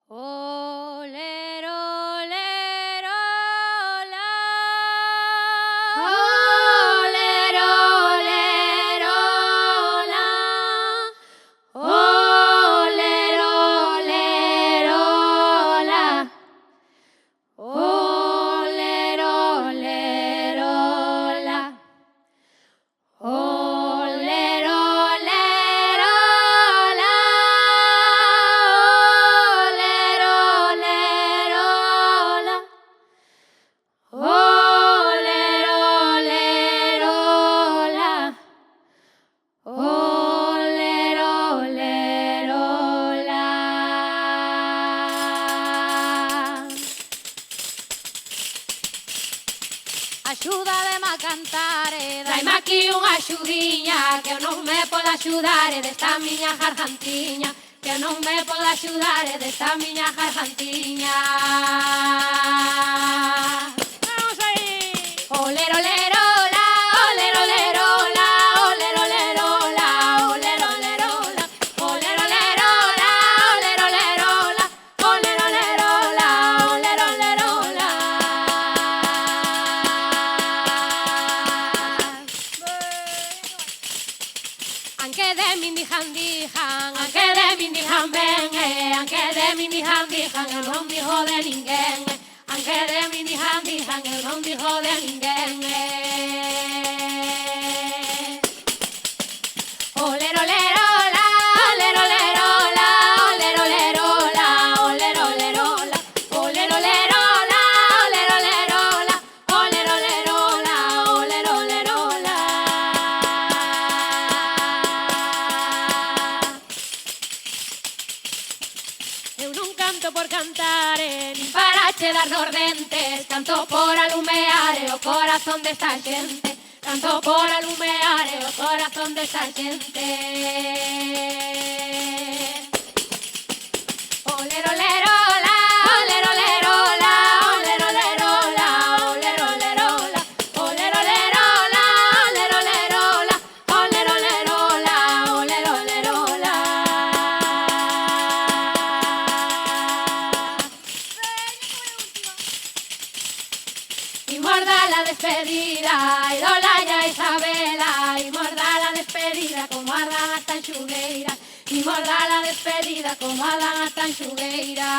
Olero, olero, la. Olero, olero, la. Olero, olero, la. Olero, olero, la. Olero, olero, la. Olero, olero, la. Olero, olero, la. Olero, olero, la. Axúdame a cantar, Daime aquí unha axudiña, que eu non me podo axudar desta miña gargantiña, que eu non me podo axudar desta miña gargantiña. Vamos aí. Olero, olero, la, olero, olero, la, olero, olero, la, olero, olero, la, olero, olero, la, olero, olero, la, olero, olero, la, olero, olero, la. Anque de min dijan dijan, anque de min dijan ben, anque de min dijan dijan, eu non digo de ninguén, anque de min dijan dijan, eu non digo de ninguén. Olero, olero, la, olero, olero, la, olero, olero, la, olero, olero, la, olero, olero, la, olero, olero, la, olero, olero, la, olero, olero, la. Eu non canto por cantar, nin para che dar nos dentes, canto por alumear o corazón desta xente, canto por alumear o corazón desta xente. Olero, olero, la, olero, olero, la, olero, olero, la, olero, olero, la, olero, olero, la, olero, olero, la, olero, olero, la, olero, olero, la. Y morda la despedida, y Olaya Isabela, y morda la despedida como ardan hasta en Xugueira, y morda la despedida como ardan hasta en Xugueira.